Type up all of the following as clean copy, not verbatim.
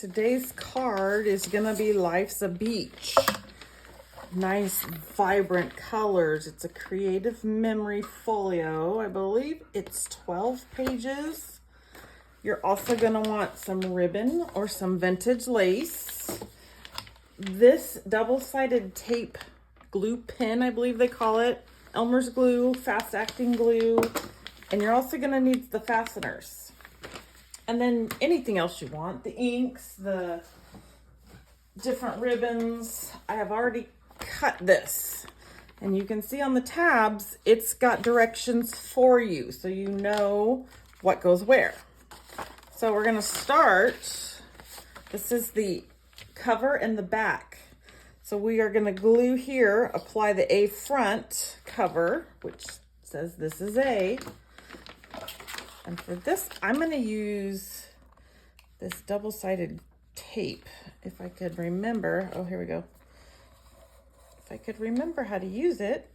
today's card is gonna be Life's a Beach. Nice, vibrant colors. It's a creative memory folio. I believe it's 12 pages. You're also gonna want some ribbon or some vintage lace. This double-sided tape glue pen, I believe they call it. Elmer's glue, fast-acting glue. And you're also gonna need the fasteners. And then anything else you want, the inks, the different ribbons. I have already cut this. And you can see on the tabs, it's got directions for you, so you know what goes where. So we're gonna start. This is the cover and the back. So we are gonna glue here, apply the A front cover, which says this is A. And for this, I'm gonna use this double-sided tape. If I could remember, oh, here we go. If I could remember how to use it.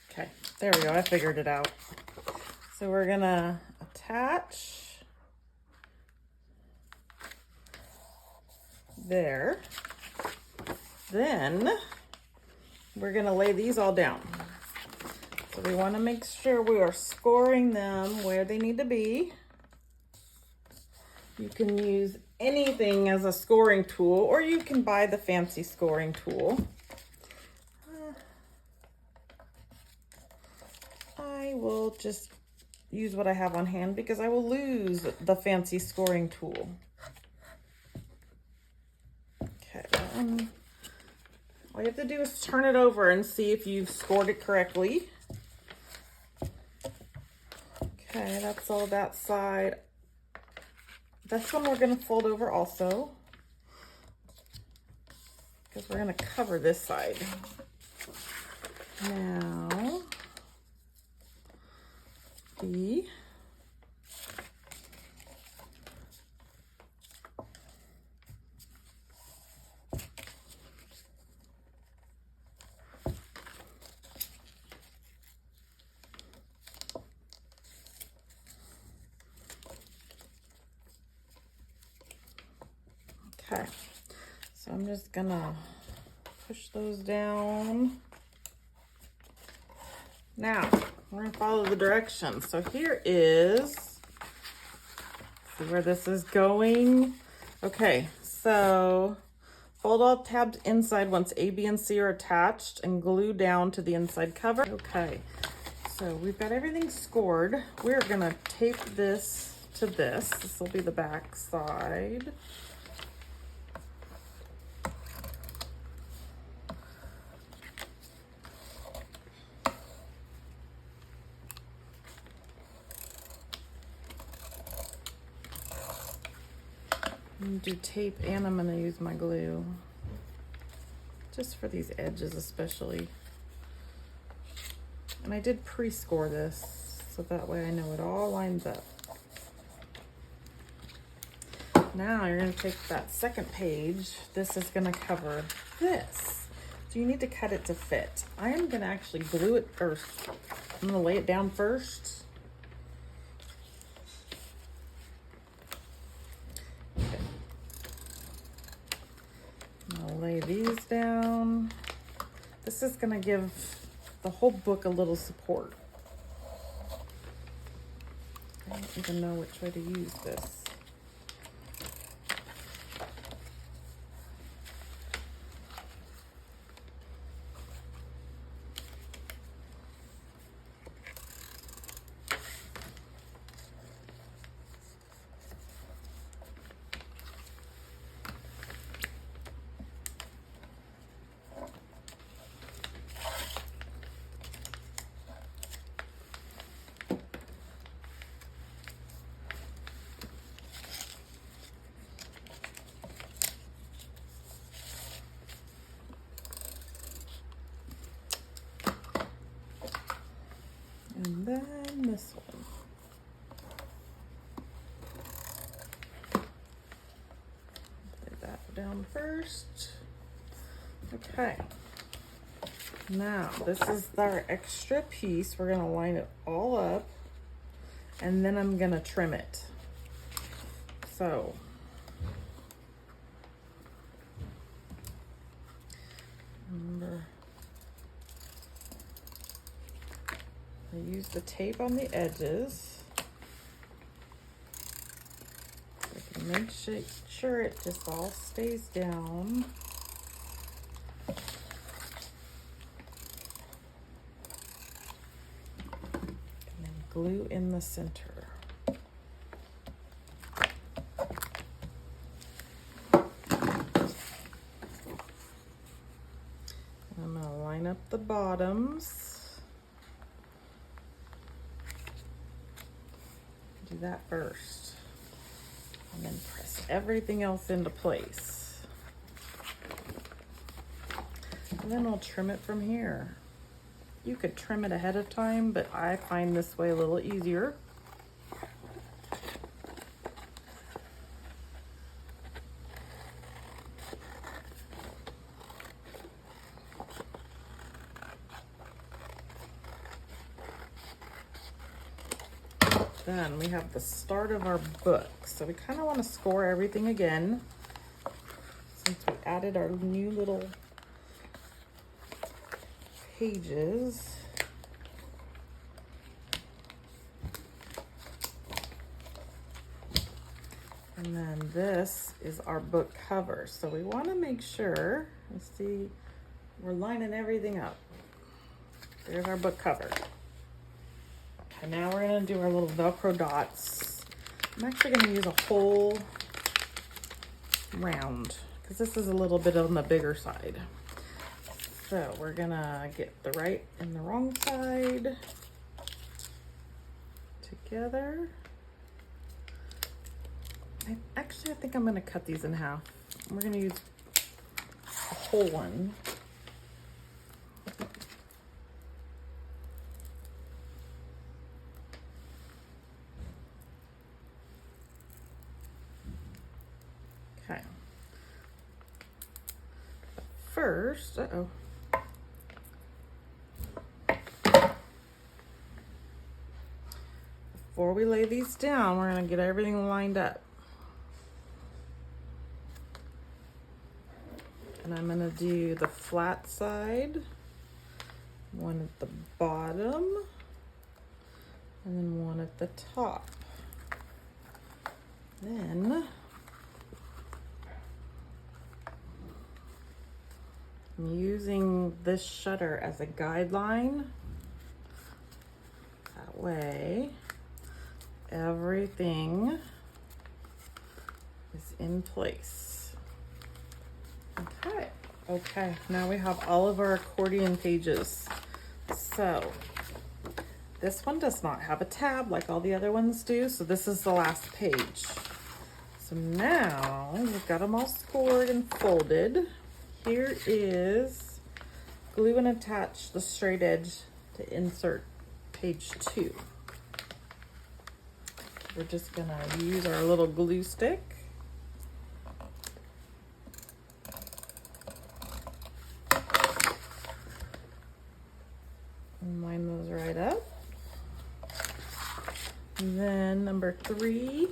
Okay, there we go, I figured it out. So we're gonna attach there. Then we're gonna lay these all down. So we wanna make sure we are scoring them where they need to be. You can use anything as a scoring tool, or you can buy the fancy scoring tool. I will just use what I have on hand because I will lose the fancy scoring tool. Okay, all you have to do is turn it over and see if you've scored it correctly. Okay, that's all that side. This one we're gonna fold over also because we're gonna cover this side. Now, B. Okay, so I'm just gonna push those down. Now, we're gonna follow the directions. So here is, see where this is going? Okay, so fold all tabs inside once A, B, and C are attached and glue down to the inside cover. Okay, so we've got everything scored. We're gonna tape this to this. This will be the back side. I'm gonna do tape and I'm gonna use my glue. Just for these edges especially. And I did pre-score this, so that way I know it all lines up. Now you're gonna take that second page. This is gonna cover this. So you need to cut it to fit. I am gonna actually glue it first. I'm gonna lay it down first. Lay these down. This is gonna give the whole book a little support. I don't even know which way to use this. And then this one. Lay that down first. Okay. Now, this is our extra piece. We're gonna line it all up, and then I'm gonna trim it. So remember, I use the tape on the edges. I can make sure it just all stays down. And then glue in the center. I'm going to line up the bottoms. Do that first. And then press everything else into place. And then I'll trim it from here. You could trim it ahead of time, but I find this way a little easier. Then we have the start of our book. So we kind of want to score everything again since we added our new little pages. And then this is our book cover. So we want to make sure, let's see, we're lining everything up. There's our book cover. And now we're going to do our little Velcro dots. I'm actually going to use a whole round because this is a little bit on the bigger side. So we're going to get the right and the wrong side together. I think I'm going to cut these in half. We're going to use a whole one. Okay. First, before we lay these down, we're going to get everything lined up. And I'm going to do the flat side, one at the bottom, and then one at the top. Then I'm using this shutter as a guideline. That way, everything is in place. Okay, now we have all of our accordion pages. So this one does not have a tab like all the other ones do, so this is the last page. So now we've got them all scored and folded. Here is glue and attach the straight edge to insert page 2. We're just gonna use our little glue stick. And line those right up. And then number 3.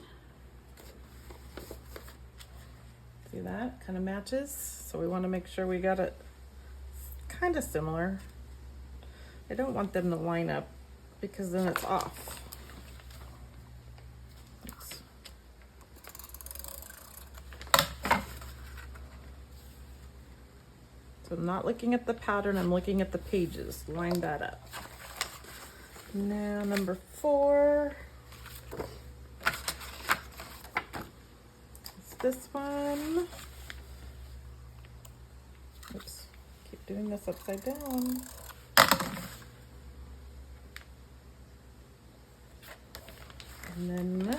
See that? Kind of matches. So we want to make sure we got it kind of similar. I don't want them to line up because then it's off. Oops. So I'm not looking at the pattern, I'm looking at the pages. Line that up. Now number 4. It's this one. Oops, keep doing this upside down. And then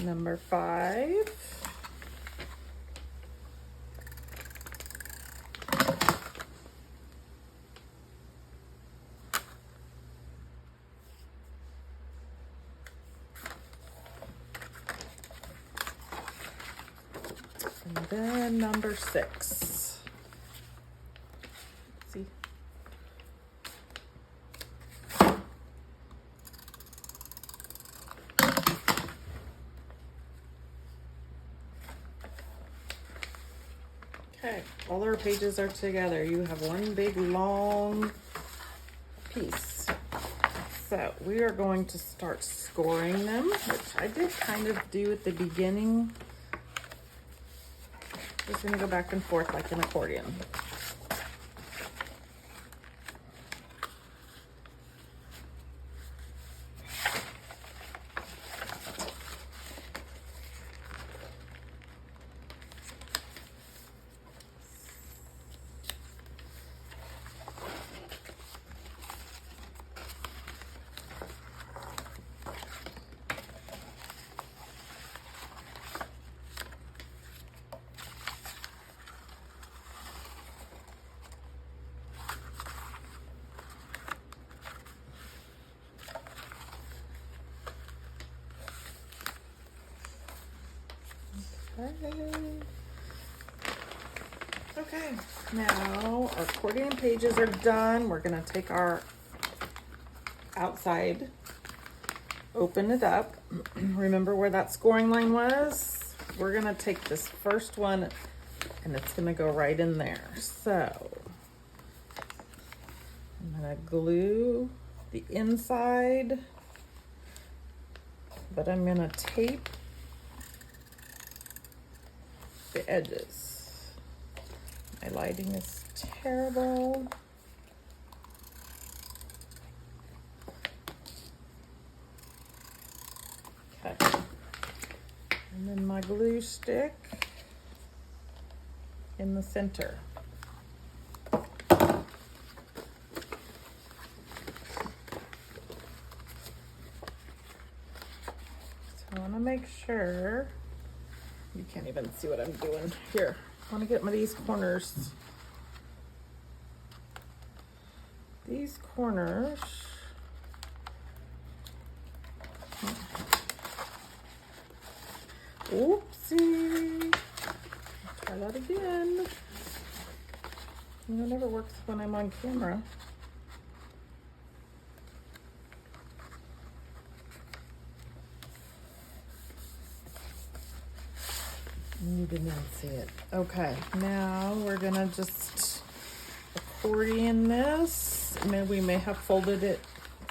number 5. And then number 6. See? Okay, all our pages are together. You have one big long piece. So we are going to start scoring them, which I did kind of do at the beginning. Just gonna go back and forth like an accordion. Okay, now our accordion pages are done. We're gonna take our outside, open it up. Remember where that scoring line was? We're gonna take this first one and it's gonna go right in there. So I'm gonna glue the inside, but I'm gonna tape the edges. My lighting is terrible. Okay. And then my glue stick in the center. So I want to make sure you can't even see what I'm doing here. I want to get these corners. These corners. Oopsie. Try that again. It never works when I'm on camera. You did not see it. Okay, now we're gonna just accordion this. We may have folded it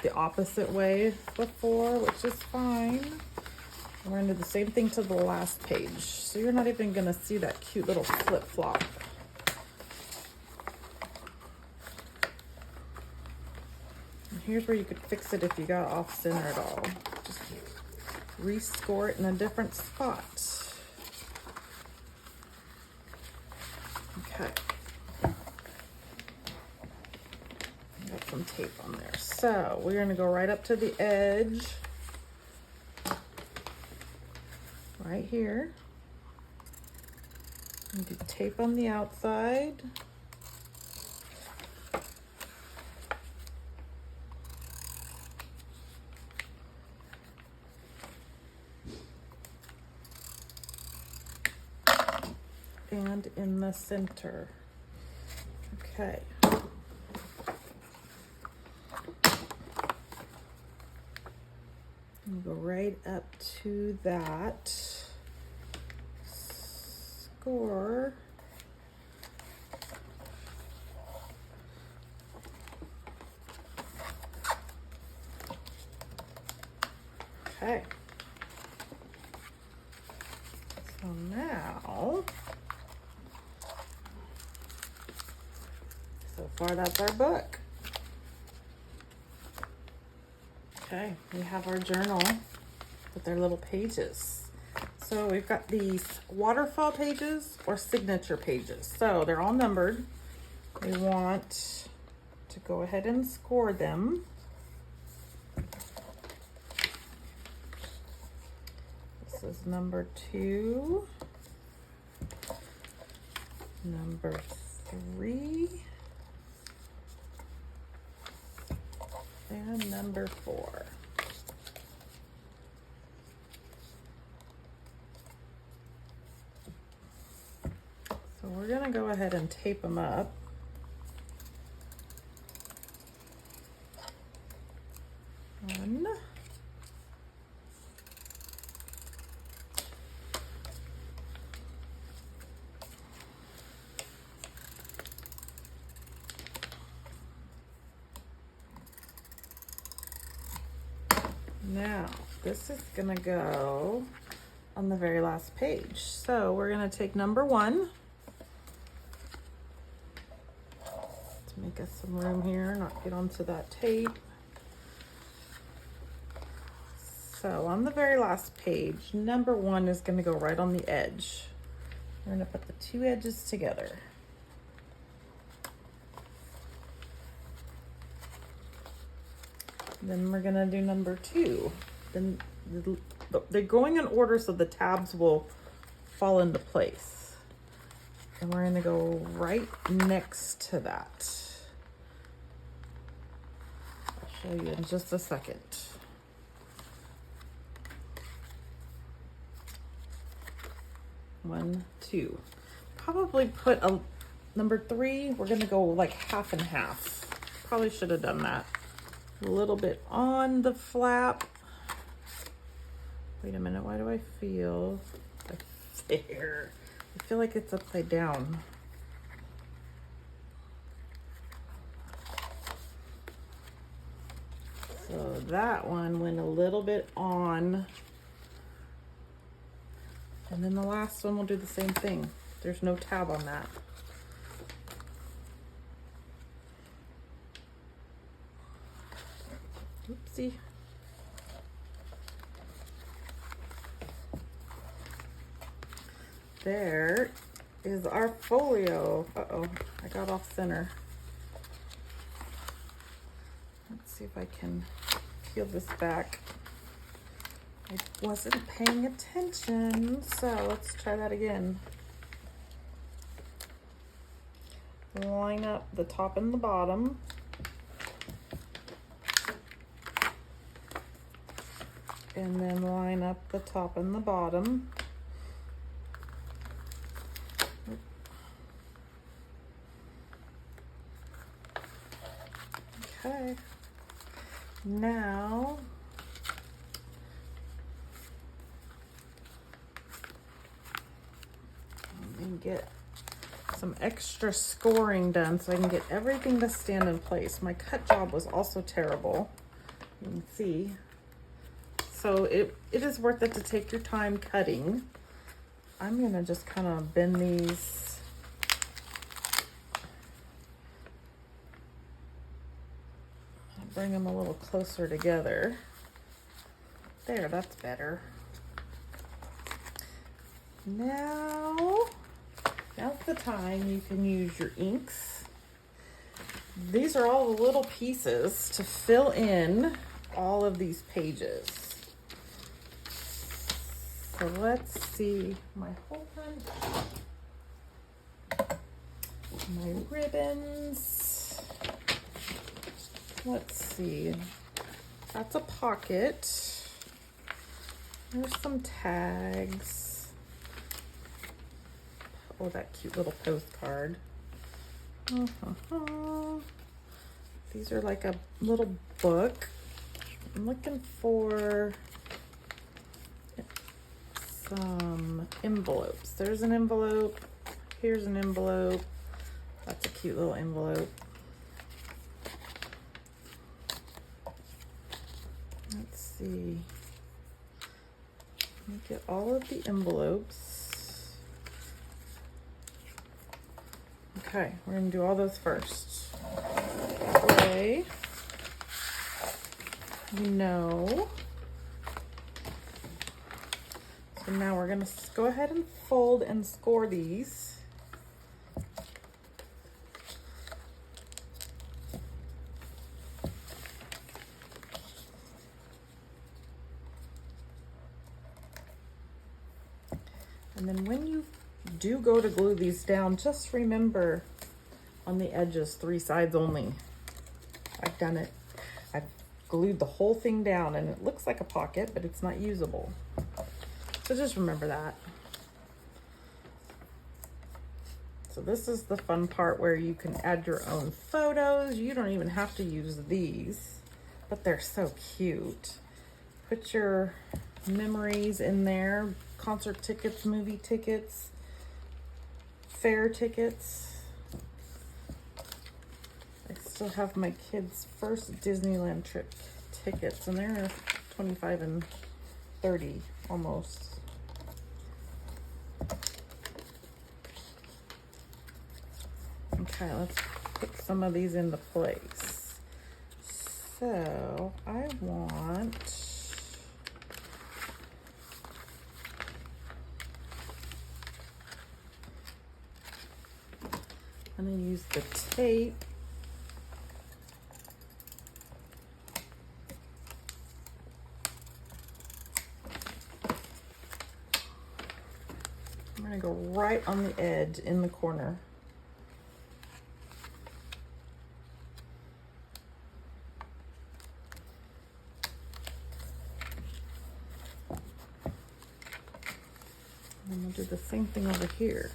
the opposite way before, which is fine. We're gonna do the same thing to the last page. So you're not even gonna see that cute little flip-flop. And here's where you could fix it if you got off center at all. Just rescore it in a different spot. Okay. Got some tape on there. So we're gonna go right up to the edge. Right here. And do tape on the outside. And in the center. Okay. And go right up to that score. Okay. So now, so far that's our book. Okay, we have our journal with their little pages. So we've got these waterfall pages or signature pages. So they're all numbered. We want to go ahead and score them. This is number 2, number 3, and number 4. So we're gonna go ahead and tape them up. One. Now, this is gonna go on the very last page. So we're gonna take number 1. Let's make us some room here, not get onto that tape. So on the very last page, number 1 is gonna go right on the edge. We're gonna put the 2 edges together. Then we're gonna do number 2. Then they're going in order so the tabs will fall into place. And we're gonna go right next to that. I'll show you in just a second. One, 2. Probably put a number 3. We're gonna go like half and half. Probably should have done that. A little bit on the flap. Wait a minute, why do I feel like there? I feel like it's upside down. So that one went a little bit on. And then the last one will do the same thing. There's no tab on that. Oopsie. There is our folio. Uh-oh, I got off center. Let's see if I can peel this back. I wasn't paying attention, so let's try that again. Line up the top and the bottom. And then line up the top and the bottom. Okay. Now, and get some extra scoring done so I can get everything to stand in place. My cut job was also terrible. You can see. So it is worth it to take your time cutting. I'm gonna just kind of bend these. Bring them a little closer together. There, that's better. Now's the time you can use your inks. These are all the little pieces to fill in all of these pages. So let's see my whole time. My ribbons. Let's see. That's a pocket. There's some tags. Oh, that cute little postcard. These are like a little book. I'm looking for some envelopes. There's an envelope. Here's an envelope. That's a cute little envelope. Let's see. Let me get all of the envelopes. Okay, we're gonna do all those first. That way, you know. So now we're gonna go ahead and fold and score these. And then when you do go to glue these down, just remember on the edges, 3 sides only. I've done it. I've glued the whole thing down and it looks like a pocket, but it's not usable. So just remember that. So this is the fun part where you can add your own photos. You don't even have to use these, but they're so cute. Put your memories in there. Concert tickets, movie tickets, fair tickets. I still have my kids' first Disneyland trip tickets, and they're 25 and 30 almost. Okay, let's put some of these into place. So I want, I'm going to use the tape. I'm going to go right on the edge in the corner. And we'll do the same thing over here.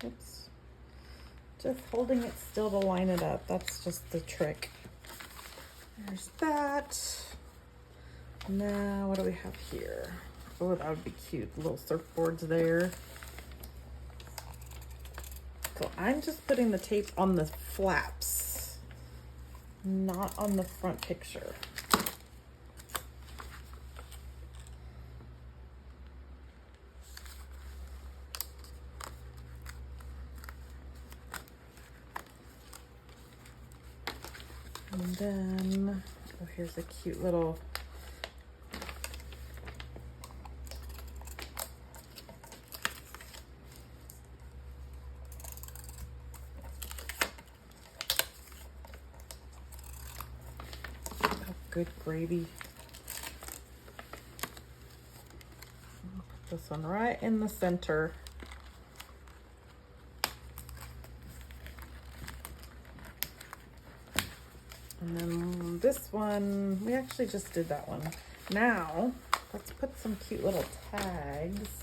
Oops. Just holding it still to line it up. That's just the trick. There's that. Now, what do we have here? Oh, that would be cute. Little surfboards there. So I'm just putting the tape on the flaps, not on the front picture. And then, oh, here's a cute little good gravy. I'll put this one right in the center. And then this one, we actually just did that one. Now, let's put some cute little tags.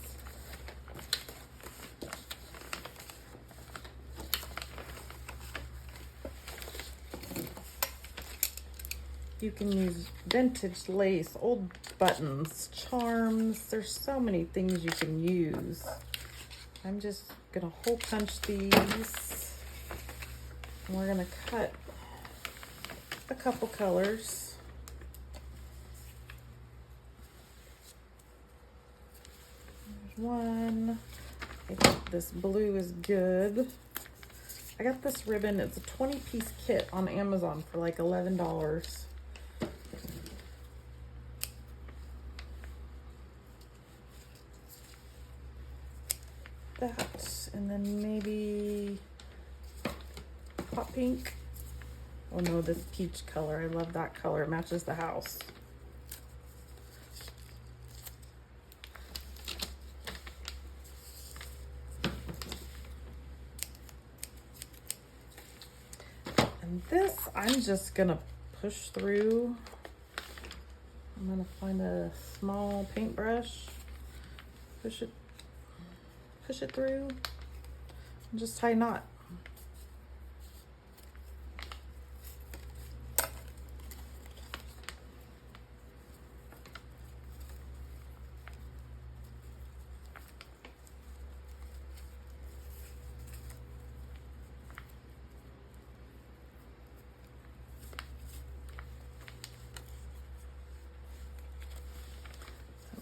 You can use vintage lace, old buttons, charms. There's so many things you can use. I'm just gonna hole punch these. And we're gonna cut a couple colors. There's one. I think this blue is good. I got this ribbon. It's a 20-piece kit on Amazon for like $11. That, and then maybe hot pink. Oh no, this peach color. I love that color. It matches the house. And this, I'm just gonna push through. I'm gonna find a small paintbrush, push it through, and just tie a knot.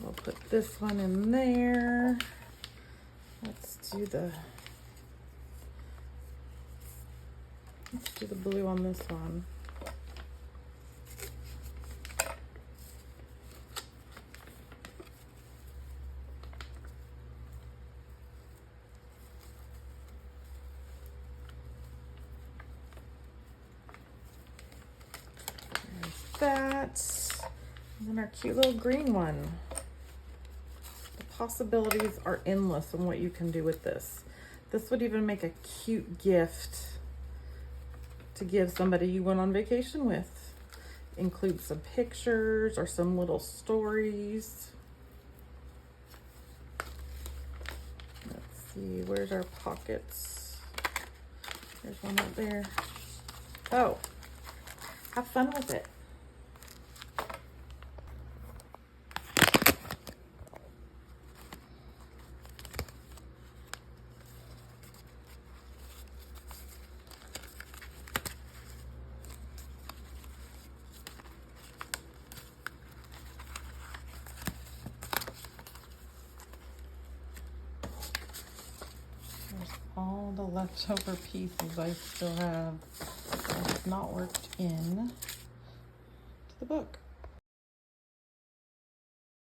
We'll put this one in there. Let's do the blue on this one. There's that. And then our cute little green one. Possibilities are endless on what you can do with this. This would even make a cute gift to give somebody you went on vacation with. Include some pictures or some little stories. Let's see, where's our pockets? There's one up there. Oh, have fun with it. all the leftover pieces I still have not worked in to the book.